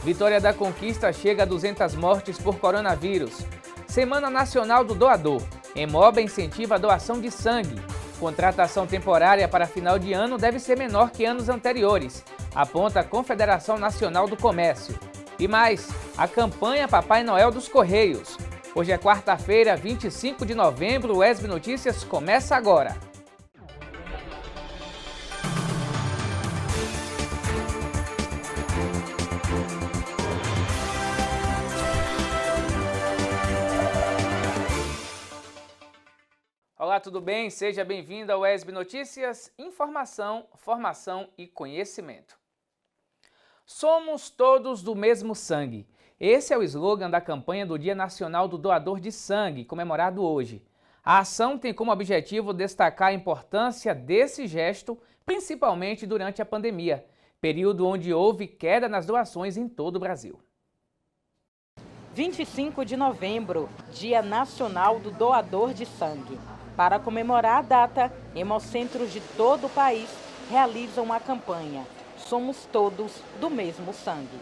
Vitória da Conquista chega a 200 mortes por coronavírus. Semana Nacional do Doador. Hemoba incentiva a doação de sangue. Contratação temporária para final de ano deve ser menor que anos anteriores, aponta a Confederação Nacional do Comércio. E mais, a campanha Papai Noel dos Correios. Hoje é quarta-feira, 25 de novembro, o ESB Notícias começa agora. Olá, tudo bem? Seja bem-vindo ao ESB Notícias, informação, formação e conhecimento. Somos todos do mesmo sangue. Esse é o slogan da campanha do Dia Nacional do Doador de Sangue, comemorado hoje. A ação tem como objetivo destacar a importância desse gesto, principalmente durante a pandemia, período onde houve queda nas doações em todo o Brasil. 25 de novembro, Dia Nacional do Doador de Sangue. Para comemorar a data, hemocentros de todo o país realizam a campanha Somos Todos do Mesmo Sangue.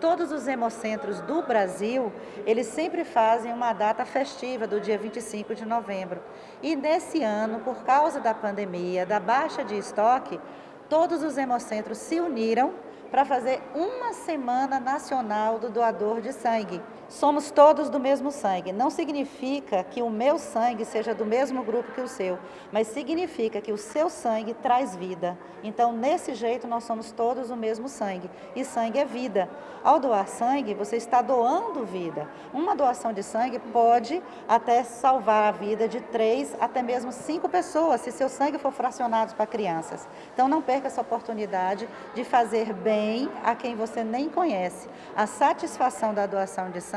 Todos os hemocentros do Brasil, eles sempre fazem uma data festiva do dia 25 de novembro. E nesse ano, por causa da pandemia, da baixa de estoque, todos os hemocentros se uniram para fazer uma Semana Nacional do Doador de Sangue. Somos todos do mesmo sangue. Não significa que o meu sangue seja do mesmo grupo que o seu, mas significa que o seu sangue traz vida. Então, nesse jeito, nós somos todos o mesmo sangue. E sangue é vida. Ao doar sangue, você está doando vida. Uma doação de sangue pode até salvar a vida de 3 até mesmo 5 pessoas, se seu sangue for fracionado para crianças. Então, não perca essa oportunidade de fazer bem a quem você nem conhece. A satisfação da doação de sangue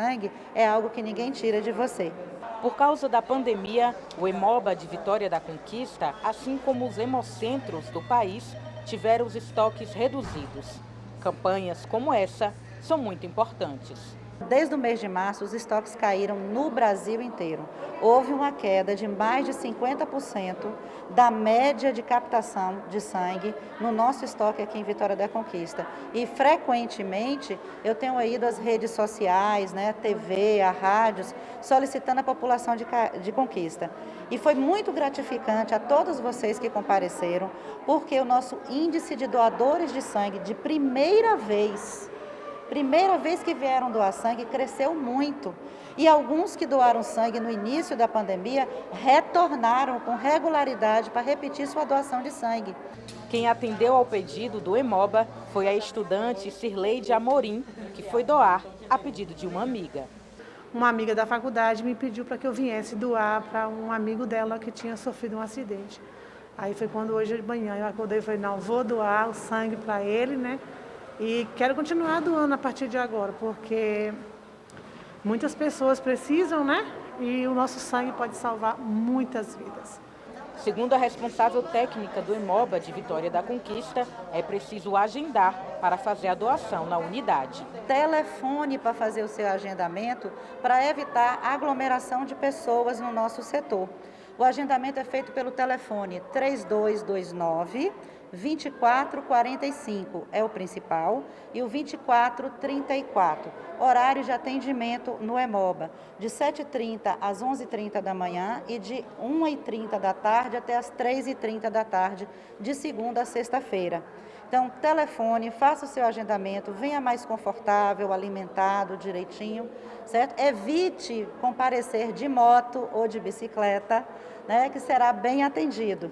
é algo que ninguém tira de você. Por causa da pandemia, o Hemoba de Vitória da Conquista, assim como os hemocentros do país, tiveram os estoques reduzidos. Campanhas como essa são muito importantes. Desde o mês de março, os estoques caíram no Brasil inteiro. Houve uma queda de mais de 50% da média de captação de sangue no nosso estoque aqui em Vitória da Conquista. E, frequentemente, eu tenho ido às redes sociais, TV, a rádios, solicitando a população de Conquista. E foi muito gratificante a todos vocês que compareceram, porque o nosso índice de doadores de sangue de primeira vez que vieram doar sangue, cresceu muito. E alguns que doaram sangue no início da pandemia retornaram com regularidade para repetir sua doação de sangue. Quem atendeu ao pedido do Hemoba foi a estudante Cirleide Amorim, que foi doar a pedido de uma amiga. Uma amiga da faculdade me pediu para que eu viesse doar para um amigo dela que tinha sofrido um acidente. Aí foi quando hoje de manhã eu acordei e falei, não, vou doar o sangue para ele, E quero continuar doando a partir de agora, porque muitas pessoas precisam, E o nosso sangue pode salvar muitas vidas. Segundo a responsável técnica do Hemoba de Vitória da Conquista, é preciso agendar para fazer a doação na unidade. Telefone para fazer o seu agendamento para evitar aglomeração de pessoas no nosso setor. O agendamento é feito pelo telefone 3229-2445, é o principal, e o 2434, horário de atendimento no Hemoba, de 7h30 às 11h30 da manhã e de 1h30 da tarde até as 3h30 da tarde, de segunda a sexta-feira. Então, telefone, faça o seu agendamento, venha mais confortável, alimentado, direitinho, certo? Evite comparecer de moto ou de bicicleta, que será bem atendido.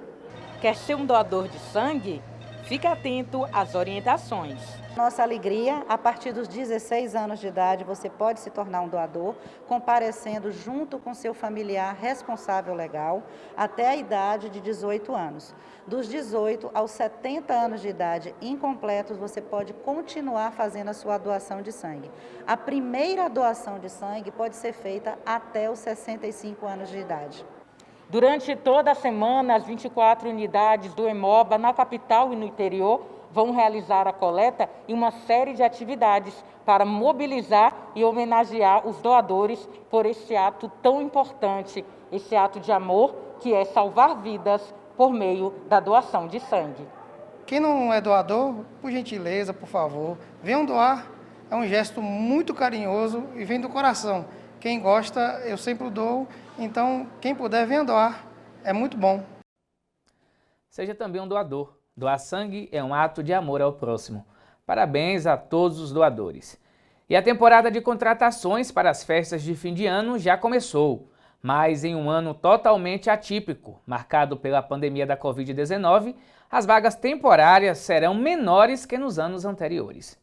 Quer ser um doador de sangue? Fique atento às orientações. Nossa alegria, a partir dos 16 anos de idade, você pode se tornar um doador, comparecendo junto com seu familiar responsável legal, até a idade de 18 anos. Dos 18 aos 70 anos de idade incompletos, você pode continuar fazendo a sua doação de sangue. A primeira doação de sangue pode ser feita até os 65 anos de idade. Durante toda a semana, as 24 unidades do Hemoba, na capital e no interior, vão realizar a coleta e uma série de atividades para mobilizar e homenagear os doadores por esse ato tão importante, esse ato de amor que é salvar vidas por meio da doação de sangue. Quem não é doador, por gentileza, por favor, venham doar. É um gesto muito carinhoso e vem do coração. Quem gosta, eu sempre dou, então quem puder, venha doar. É muito bom. Seja também um doador. Doar sangue é um ato de amor ao próximo. Parabéns a todos os doadores. E a temporada de contratações para as festas de fim de ano já começou, mas em um ano totalmente atípico, marcado pela pandemia da Covid-19, as vagas temporárias serão menores que nos anos anteriores.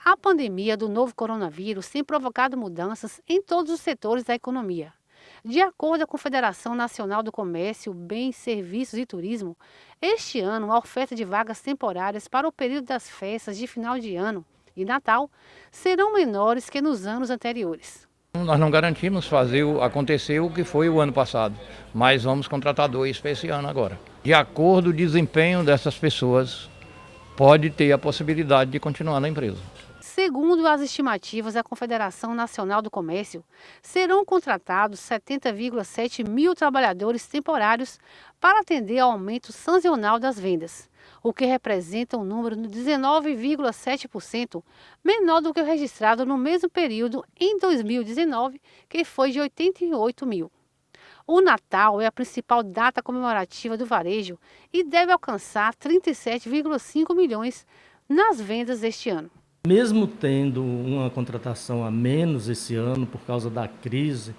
A pandemia do novo coronavírus tem provocado mudanças em todos os setores da economia. De acordo com a Confederação Nacional do Comércio, Bens, Serviços e Turismo, este ano a oferta de vagas temporárias para o período das festas de final de ano e Natal serão menores que nos anos anteriores. Nós não garantimos acontecer o que foi o ano passado, mas vamos contratar 2 para esse ano agora. De acordo com o desempenho dessas pessoas, pode ter a possibilidade de continuar na empresa. Segundo as estimativas da Confederação Nacional do Comércio, serão contratados 70,7 mil trabalhadores temporários para atender ao aumento sazonal das vendas, o que representa um número de 19,7% menor do que o registrado no mesmo período em 2019, que foi de 88 mil. O Natal é a principal data comemorativa do varejo e deve alcançar 37,5 milhões nas vendas este ano. Mesmo tendo uma contratação a menos esse ano por causa da crise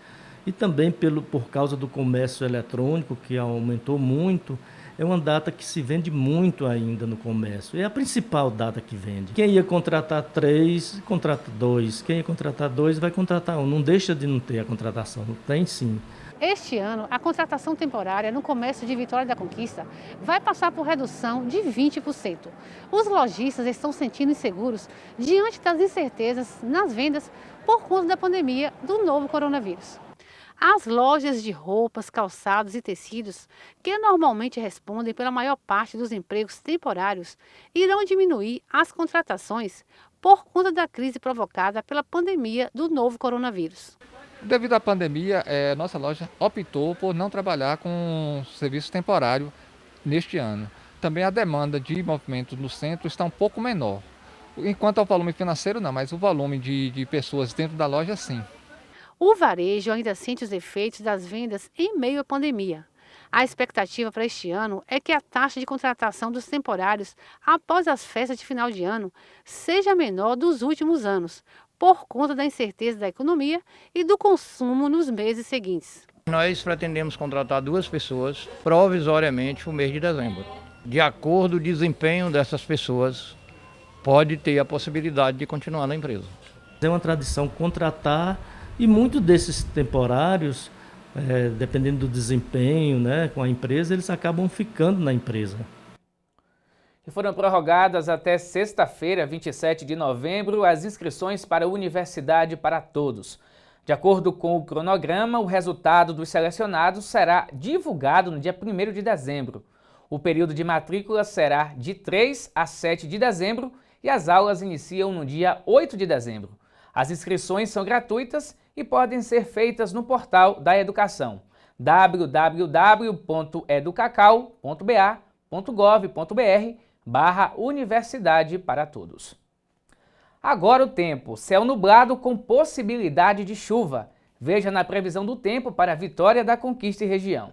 e também por causa do comércio eletrônico, que aumentou muito, é uma data que se vende muito ainda no comércio. É a principal data que vende. Quem ia contratar 3, contrata 2. Quem ia contratar 2, vai contratar 1. Não deixa de não ter a contratação, tem sim. Este ano, a contratação temporária no comércio de Vitória da Conquista vai passar por redução de 20%. Os lojistas estão sentindo inseguros diante das incertezas nas vendas por conta da pandemia do novo coronavírus. As lojas de roupas, calçados e tecidos, que normalmente respondem pela maior parte dos empregos temporários, irão diminuir as contratações por conta da crise provocada pela pandemia do novo coronavírus. Devido à pandemia, nossa loja optou por não trabalhar com serviço temporário neste ano. Também a demanda de movimento no centro está um pouco menor. Enquanto ao volume financeiro não, mas o volume de pessoas dentro da loja sim. O varejo ainda sente os efeitos das vendas em meio à pandemia. A expectativa para este ano é que a taxa de contratação dos temporários após as festas de final de ano seja a menor dos últimos anos, por conta da incerteza da economia e do consumo nos meses seguintes. Nós pretendemos contratar 2 pessoas provisoriamente no mês de dezembro. De acordo com o desempenho dessas pessoas, pode ter a possibilidade de continuar na empresa. É uma tradição contratar e muitos desses temporários, dependendo do desempenho, com a empresa, eles acabam ficando na empresa. E foram prorrogadas até sexta-feira, 27 de novembro, as inscrições para a Universidade para Todos. De acordo com o cronograma, o resultado dos selecionados será divulgado no dia 1º de dezembro. O período de matrícula será de 3 a 7 de dezembro e as aulas iniciam no dia 8 de dezembro. As inscrições são gratuitas e podem ser feitas no portal da Educação, www.educacau.ba.gov.br/Universidade para Todos. Agora o tempo, céu nublado com possibilidade de chuva. Veja na previsão do tempo para Vitória da Conquista e região.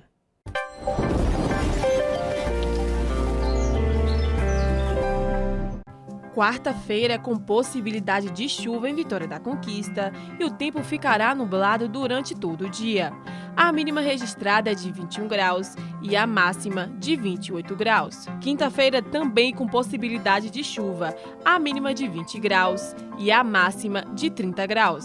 Quarta-feira com possibilidade de chuva em Vitória da Conquista e o tempo ficará nublado durante todo o dia. A mínima registrada é de 21 graus e a máxima de 28 graus. Quinta-feira também com possibilidade de chuva, a mínima de 20 graus e a máxima de 30 graus.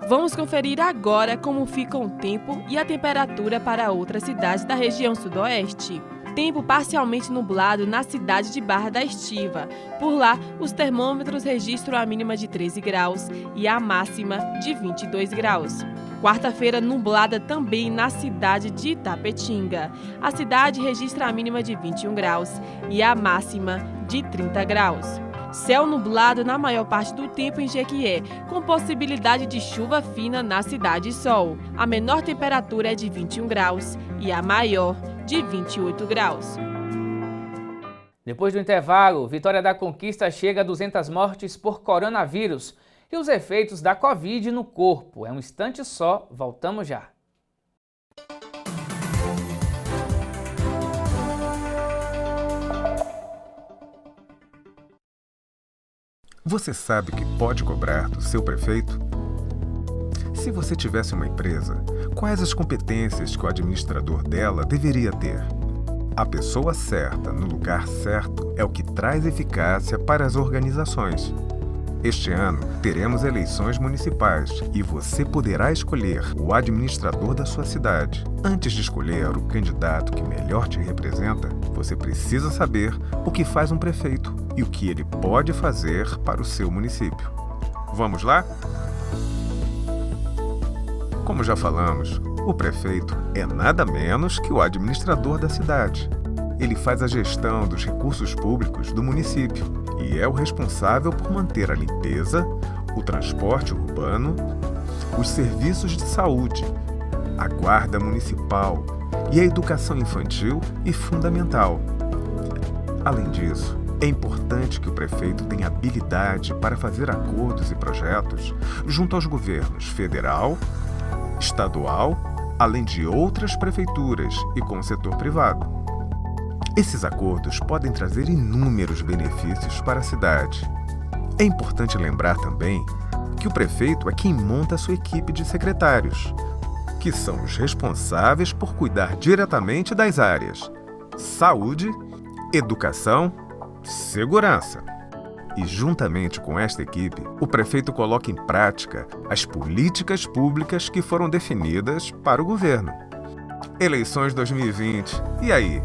Vamos conferir agora como fica o tempo e a temperatura para outras cidades da região sudoeste. Tempo parcialmente nublado na cidade de Barra da Estiva. Por lá, os termômetros registram a mínima de 13 graus e a máxima de 22 graus. Quarta-feira nublada também na cidade de Itapetinga. A cidade registra a mínima de 21 graus e a máxima de 30 graus. Céu nublado na maior parte do tempo em Jequié, com possibilidade de chuva fina na Cidade Sol. A menor temperatura é de 21 graus e a maior de 28 graus. Depois do intervalo, Vitória da Conquista chega a 200 mortes por coronavírus e os efeitos da Covid no corpo. É um instante só, voltamos já. Você sabe o que pode cobrar do seu prefeito? Se você tivesse uma empresa, quais as competências que o administrador dela deveria ter? A pessoa certa no lugar certo é o que traz eficácia para as organizações. Este ano, teremos eleições municipais e você poderá escolher o administrador da sua cidade. Antes de escolher o candidato que melhor te representa, você precisa saber o que faz um prefeito e o que ele pode fazer para o seu município. Vamos lá? Como já falamos, o prefeito é nada menos que o administrador da cidade. Ele faz a gestão dos recursos públicos do município e é o responsável por manter a limpeza, o transporte urbano, os serviços de saúde, a guarda municipal e a educação infantil e fundamental. Além disso, é importante que o prefeito tenha habilidade para fazer acordos e projetos junto aos governos federal, estadual, além de outras prefeituras e com o setor privado. Esses acordos podem trazer inúmeros benefícios para a cidade. É importante lembrar também que o prefeito é quem monta a sua equipe de secretários, que são os responsáveis por cuidar diretamente das áreas saúde, educação, segurança. E juntamente com esta equipe, o prefeito coloca em prática as políticas públicas que foram definidas para o governo. Eleições 2020. E aí?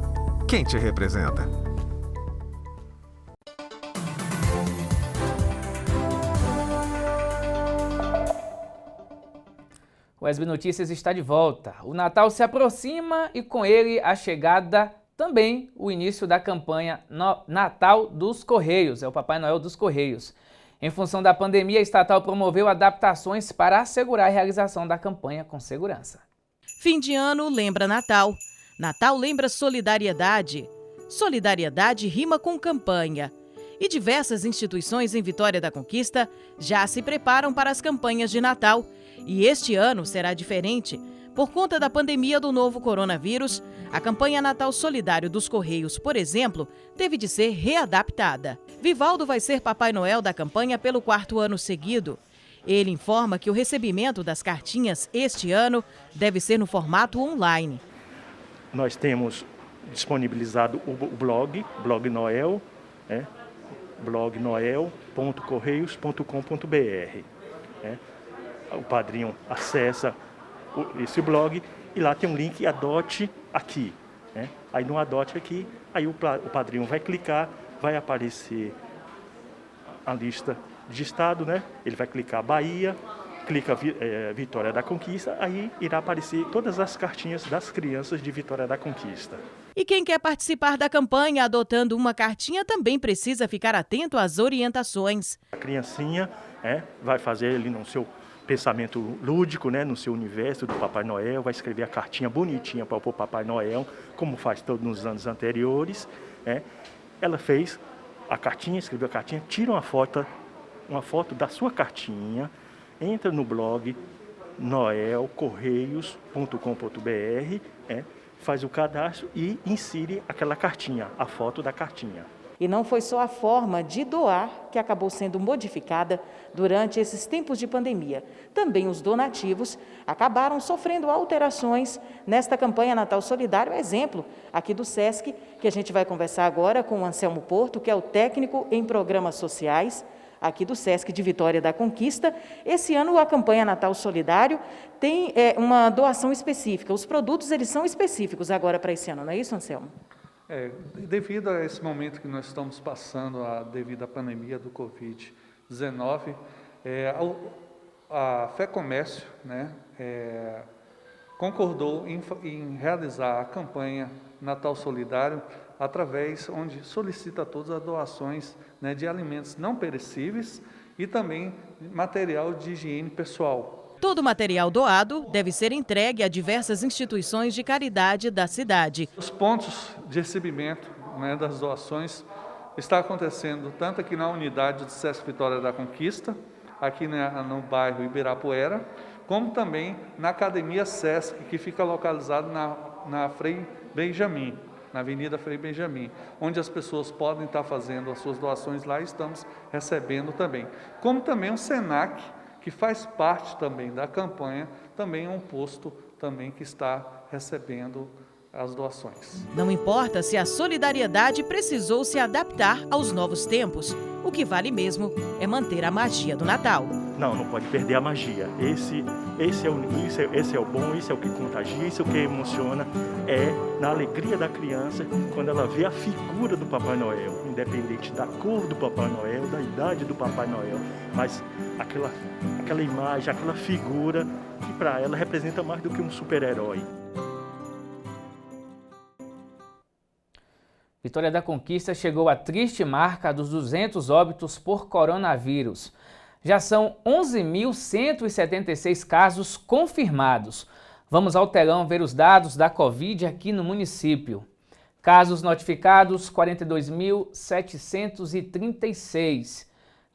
Quem te representa? O SB Notícias está de volta. O Natal se aproxima e com ele a chegada também o início da campanha Natal dos Correios, é o Papai Noel dos Correios. Em função da pandemia, a estatal promoveu adaptações para assegurar a realização da campanha com segurança. Fim de ano lembra Natal. Natal lembra solidariedade. Solidariedade rima com campanha. E diversas instituições em Vitória da Conquista já se preparam para as campanhas de Natal. E este ano será diferente. Por conta da pandemia do novo coronavírus, a campanha Natal Solidário dos Correios, por exemplo, teve de ser readaptada. Vivaldo vai ser Papai Noel da campanha pelo 4º ano seguido. Ele informa que o recebimento das cartinhas este ano deve ser no formato online. Nós temos disponibilizado o blog Noel, blognoel.correios.com.br. O padrinho acessa esse blog e lá tem um link Adote Aqui. Aí no Adote Aqui, aí o padrinho vai clicar, vai aparecer a lista de estado, Ele vai clicar Bahia, clica Vitória da Conquista, aí irá aparecer todas as cartinhas das crianças de Vitória da Conquista. E quem quer participar da campanha adotando uma cartinha também precisa ficar atento às orientações. A criancinha vai fazer ali no seu pensamento lúdico, no seu universo do Papai Noel, vai escrever a cartinha bonitinha para o Papai Noel, como faz todos nos anos anteriores. Ela fez a cartinha, escreveu a cartinha, tira uma foto da sua cartinha, entra no blog noelcorreios.com.br, faz o cadastro e insere aquela cartinha, a foto da cartinha. E não foi só a forma de doar que acabou sendo modificada durante esses tempos de pandemia. Também os donativos acabaram sofrendo alterações nesta campanha Natal Solidário, exemplo aqui do SESC, que a gente vai conversar agora com o Anselmo Porto, que é o técnico em programas sociais aqui do SESC de Vitória da Conquista. Esse ano a campanha Natal Solidário tem uma doação específica. Os produtos eles são específicos agora para esse ano, não é isso, Anselmo? Devido a esse momento que nós estamos passando, devido à pandemia do Covid-19, a FEComércio concordou em realizar a campanha Natal Solidário, através onde solicita a todos as doações de alimentos não perecíveis e também material de higiene pessoal. Todo o material doado deve ser entregue a diversas instituições de caridade da cidade. Os pontos de recebimento né, das doações está acontecendo tanto aqui na unidade do SESC Vitória da Conquista, aqui no bairro Ibirapuera, como também na Academia SESC, que fica localizado na Frei Benjamin, na Avenida Frei Benjamin, onde as pessoas podem estar fazendo as suas doações lá e estamos recebendo também. Como também o SENAC, que faz parte também da campanha, também é um posto também que está recebendo as doações. Não importa se a solidariedade precisou se adaptar aos novos tempos, o que vale mesmo é manter a magia do Natal. Não pode perder a magia. Esse é o bom, isso é o que contagia, isso é o que emociona, na alegria da criança, quando ela vê a figura do Papai Noel, independente da cor do Papai Noel, da idade do Papai Noel, mas aquela imagem, aquela figura que para ela representa mais do que um super-herói. Vitória da Conquista chegou à triste marca dos 200 óbitos por coronavírus. Já são 11.176 casos confirmados. Vamos ao telão ver os dados da Covid aqui no município. Casos notificados, 42.736.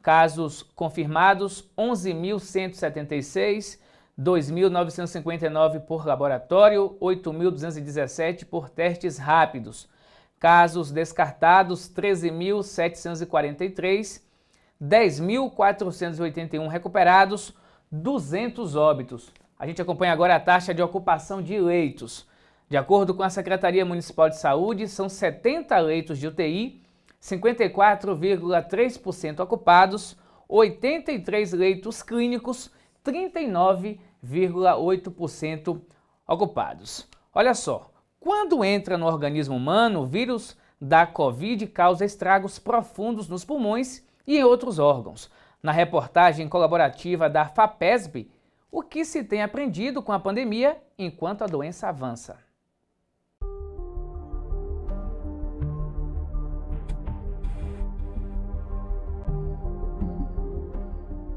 Casos confirmados, 11.176. 2.959 por laboratório, 8.217 por testes rápidos. Casos descartados, 13.743, 10.481 recuperados, 200 óbitos. A gente acompanha agora a taxa de ocupação de leitos. De acordo com a Secretaria Municipal de Saúde, são 70 leitos de UTI, 54,3% ocupados, 83 leitos clínicos, 39,8% ocupados. Olha só. Quando entra no organismo humano, o vírus da Covid causa estragos profundos nos pulmões e em outros órgãos. Na reportagem colaborativa da FAPESB, o que se tem aprendido com a pandemia enquanto a doença avança.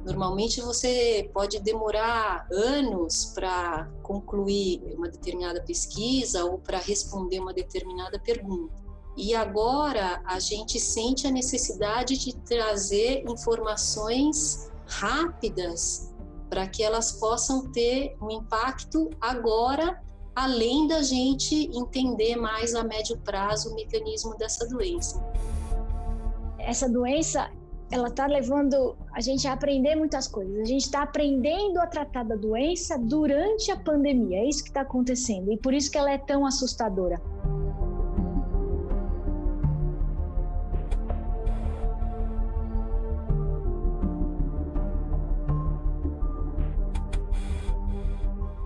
Normalmente você pode demorar anos para concluir uma determinada pesquisa ou para responder uma determinada pergunta. E agora a gente sente a necessidade de trazer informações rápidas para que elas possam ter um impacto agora, além da gente entender mais a médio prazo o mecanismo dessa doença. Essa doença, ela está levando a gente a aprender muitas coisas. A gente está aprendendo a tratar da doença durante a pandemia. É isso que está acontecendo e por isso que ela é tão assustadora.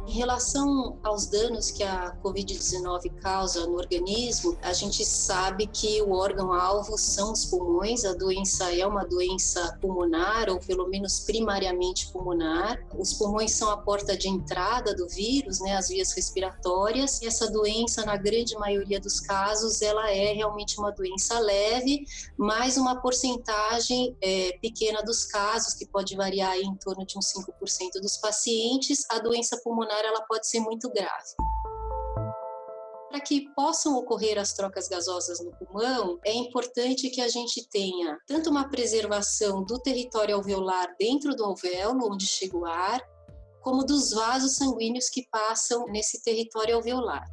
Em relação aos danos que a Covid-19 causa no organismo, a gente sabe que o órgão-alvo são os pulmões. A doença é uma doença pulmonar, ou pelo menos primariamente pulmonar. Os pulmões são a porta de entrada do vírus, né, as vias respiratórias. E essa doença, na grande maioria dos casos, ela é realmente uma doença leve, mas uma porcentagem pequena dos casos, que pode variar aí em torno de uns 5% dos pacientes, a doença pulmonar ela pode ser muito grave. Para que possam ocorrer as trocas gasosas no pulmão, é importante que a gente tenha tanto uma preservação do território alveolar dentro do alvéolo, onde chega o ar, como dos vasos sanguíneos que passam nesse território alveolar.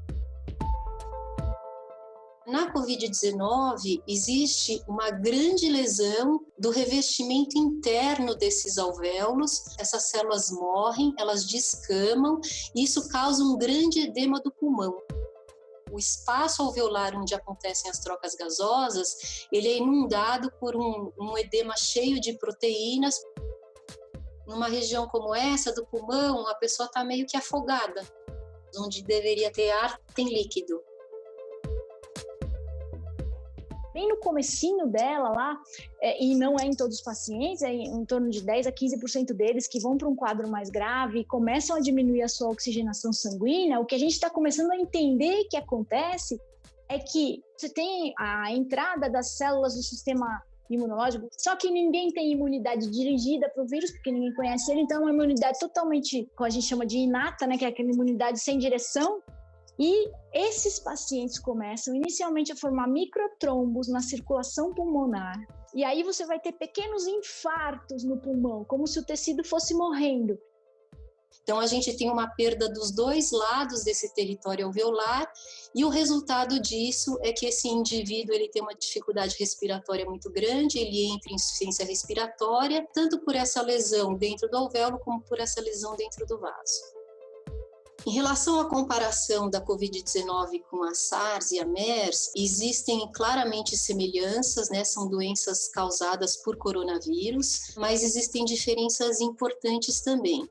Na Covid-19, existe uma grande lesão do revestimento interno desses alvéolos. Essas células morrem, elas descamam, e isso causa um grande edema do pulmão. O espaço alveolar onde acontecem as trocas gasosas, ele é inundado por um edema cheio de proteínas. Numa região como essa do pulmão, a pessoa está meio que afogada. Onde deveria ter ar, tem líquido. Bem no comecinho dela lá, e não é em todos os pacientes, é em torno de 10 a 15% deles que vão para um quadro mais grave e começam a diminuir a sua oxigenação sanguínea. O que a gente está começando a entender que acontece é que você tem a entrada das células do sistema imunológico, só que ninguém tem imunidade dirigida para o vírus, porque ninguém conhece ele, então é uma imunidade totalmente, como a gente chama de inata, né, que é aquela imunidade sem direção. E esses pacientes começam inicialmente a formar microtrombos na circulação pulmonar. E aí você vai ter pequenos infartos no pulmão, como se o tecido fosse morrendo. Então, a gente tem uma perda dos dois lados desse território alveolar e o resultado disso é que esse indivíduo ele tem uma dificuldade respiratória muito grande, ele entra em insuficiência respiratória, tanto por essa lesão dentro do alvéolo como por essa lesão dentro do vaso. Em relação à comparação da Covid-19 com a SARS e a MERS, existem claramente semelhanças, né? São doenças causadas por coronavírus, mas existem diferenças importantes também.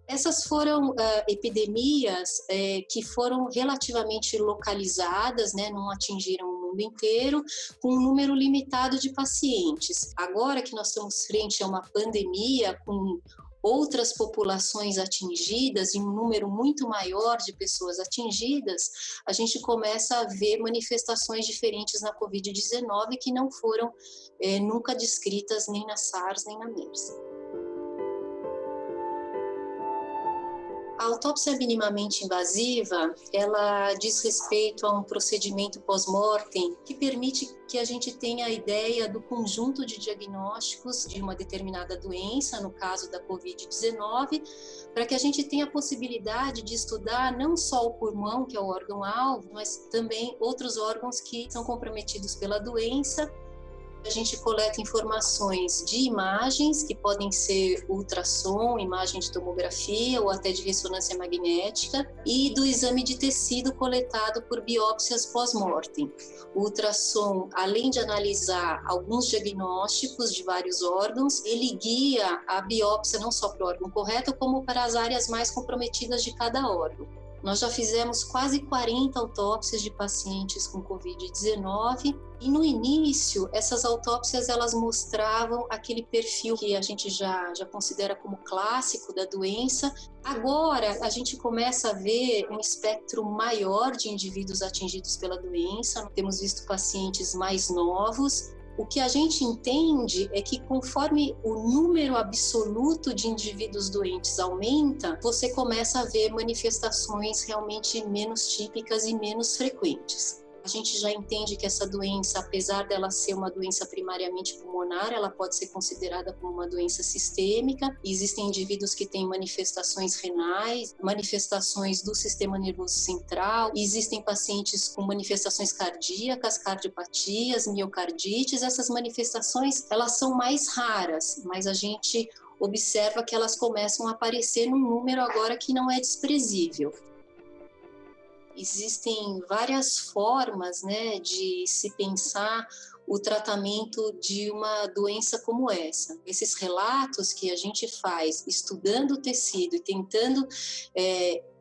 Essas foram epidemias que foram relativamente localizadas, né, não atingiram o mundo inteiro, com um número limitado de pacientes. Agora que nós estamos frente a uma pandemia com outras populações atingidas e um número muito maior de pessoas atingidas, a gente começa a ver manifestações diferentes na Covid-19 que não foram nunca descritas nem na SARS nem na MERS. A autópsia minimamente invasiva, ela diz respeito a um procedimento pós-mortem que permite que a gente tenha a ideia do conjunto de diagnósticos de uma determinada doença, no caso da Covid-19, para que a gente tenha a possibilidade de estudar não só o pulmão, que é o órgão-alvo, mas também outros órgãos que são comprometidos pela doença. A gente coleta informações de imagens, que podem ser ultrassom, imagem de tomografia ou até de ressonância magnética, e do exame de tecido coletado por biópsias pós-mortem. O ultrassom, além de analisar alguns diagnósticos de vários órgãos, ele guia a biópsia não só para o órgão correto, como para as áreas mais comprometidas de cada órgão. Nós já fizemos quase 40 autópsias de pacientes com Covid-19 e no início essas autópsias elas mostravam aquele perfil que a gente já considera como clássico da doença. Agora a gente começa a ver um espectro maior de indivíduos atingidos pela doença, temos visto pacientes mais novos. O que a gente entende é que conforme o número absoluto de indivíduos doentes aumenta, você começa a ver manifestações realmente menos típicas e menos frequentes. A gente já entende que essa doença, apesar dela ser uma doença primariamente pulmonar, ela pode ser considerada como uma doença sistêmica. Existem indivíduos que têm manifestações renais, manifestações do sistema nervoso central, existem pacientes com manifestações cardíacas, cardiopatias, miocardites. Essas manifestações, elas são mais raras, mas a gente observa que elas começam a aparecer num número agora que não é desprezível. Existem várias formas, né, de se pensar o tratamento de uma doença como essa. Esses relatos que a gente faz estudando o tecido e tentando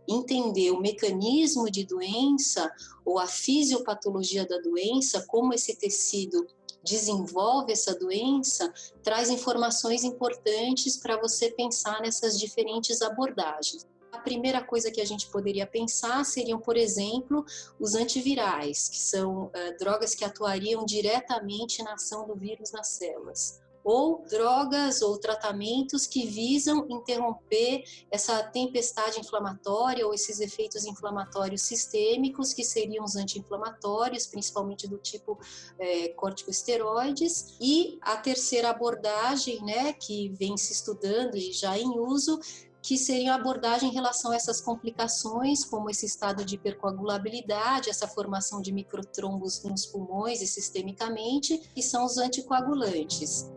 entender o mecanismo de doença ou a fisiopatologia da doença, como esse tecido desenvolve essa doença, traz informações importantes para você pensar nessas diferentes abordagens. A primeira coisa que a gente poderia pensar seriam, por exemplo, os antivirais, que são drogas que atuariam diretamente na ação do vírus nas células. Ou drogas ou tratamentos que visam interromper essa tempestade inflamatória ou esses efeitos inflamatórios sistêmicos, que seriam os anti-inflamatórios, principalmente do tipo corticosteroides. E a terceira abordagem, né, que vem se estudando e já em uso, que seria a abordagem em relação a essas complicações, como esse estado de hipercoagulabilidade, essa formação de microtrombos nos pulmões e sistemicamente, que são os anticoagulantes.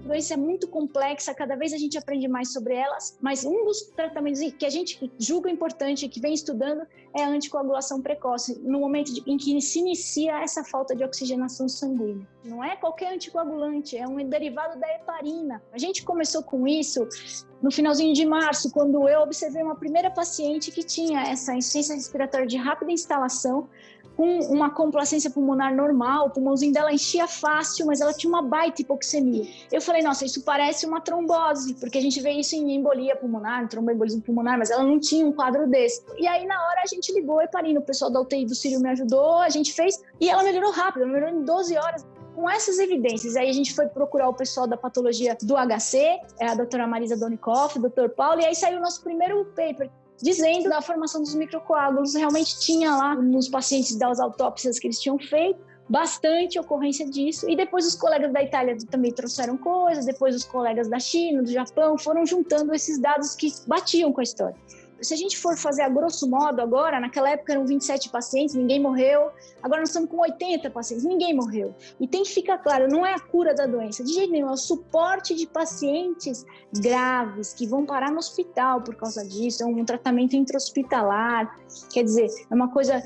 A doença é muito complexa, cada vez a gente aprende mais sobre elas, mas um dos tratamentos que a gente julga importante e que vem estudando é a anticoagulação precoce, no momento em que se inicia essa falta de oxigenação sanguínea. Não é qualquer anticoagulante, é um derivado da heparina. A gente começou com isso no finalzinho de março, quando eu observei uma primeira paciente que tinha essa insuficiência respiratória de rápida instalação, com uma complacência pulmonar normal, o pulmãozinho dela enchia fácil, mas ela tinha uma baita hipoxemia. Eu falei, nossa, isso parece uma trombose, porque a gente vê isso em embolia pulmonar, tromboembolismo pulmonar, mas ela não tinha um quadro desse. E aí, na hora, a gente ligou a heparina, o pessoal da UTI do Sírio me ajudou, a gente fez, e ela melhorou rápido, ela melhorou em 12 horas. Com essas evidências, aí a gente foi procurar o pessoal da patologia do HC, a doutora Marisa Donikoff, o doutor Paulo, e aí saiu o nosso primeiro paper, dizendo da formação dos microcoágulos. Realmente tinha lá, nos pacientes das autópsias que eles tinham feito, bastante ocorrência disso, e depois os colegas da Itália também trouxeram coisas, depois os colegas da China, do Japão, foram juntando esses dados que batiam com a história. Se a gente for fazer a grosso modo agora, naquela época eram 27 pacientes, ninguém morreu, agora nós estamos com 80 pacientes, ninguém morreu. E tem que ficar claro, não é a cura da doença, de jeito nenhum, é o suporte de pacientes graves que vão parar no hospital por causa disso, é um tratamento intra-hospitalar, quer dizer, é uma coisa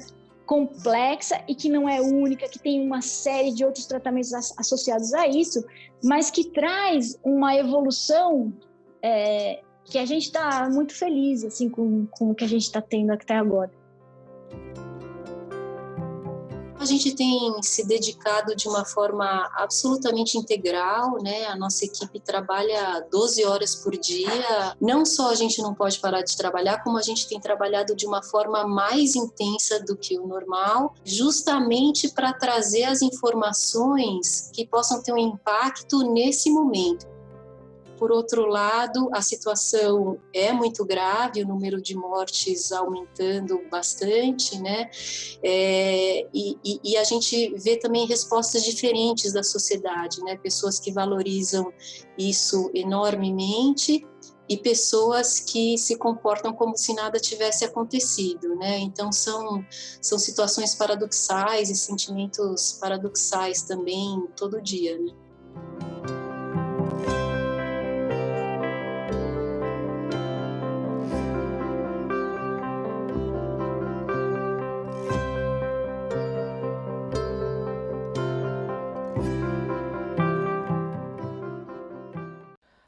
complexa e que não é única, que tem uma série de outros tratamentos associados a isso, mas que traz uma evolução que a gente está muito feliz assim, com o que a gente está tendo até agora. A gente tem se dedicado de uma forma absolutamente integral, né? A nossa equipe trabalha 12 horas por dia. Não só a gente não pode parar de trabalhar, como a gente tem trabalhado de uma forma mais intensa do que o normal, justamente para trazer as informações que possam ter um impacto nesse momento. Por outro lado, a situação é muito grave, o número de mortes aumentando bastante, né? E a gente vê também respostas diferentes da sociedade, né? Pessoas que valorizam isso enormemente e pessoas que se comportam como se nada tivesse acontecido, né? Então são situações paradoxais e sentimentos paradoxais também todo dia, né?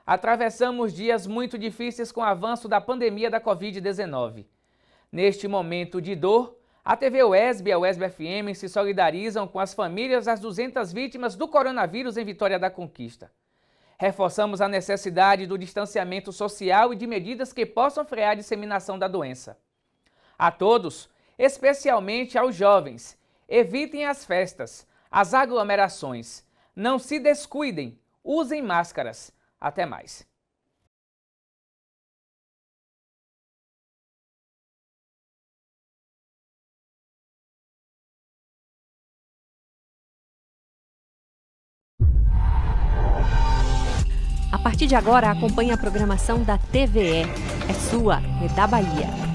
Atravessamos dias muito difíceis com o avanço da pandemia da Covid-19. Neste momento de dor, a TV UESB e a UESB FM se solidarizam com as famílias das 200 vítimas do coronavírus em Vitória da Conquista. Reforçamos a necessidade do distanciamento social e de medidas que possam frear a disseminação da doença. A todos, especialmente aos jovens, evitem as festas, as aglomerações. Não se descuidem, usem máscaras. Até mais. A partir de agora, acompanhe a programação da TVE. É sua, é da Bahia.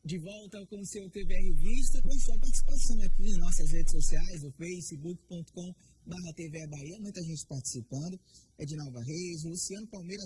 De volta com o seu TVR Vista, com sua participação aqui nas nossas redes sociais, no facebook.com/TVE Bahia, muita gente participando, Edinalva Reis, Luciano Palmeiras.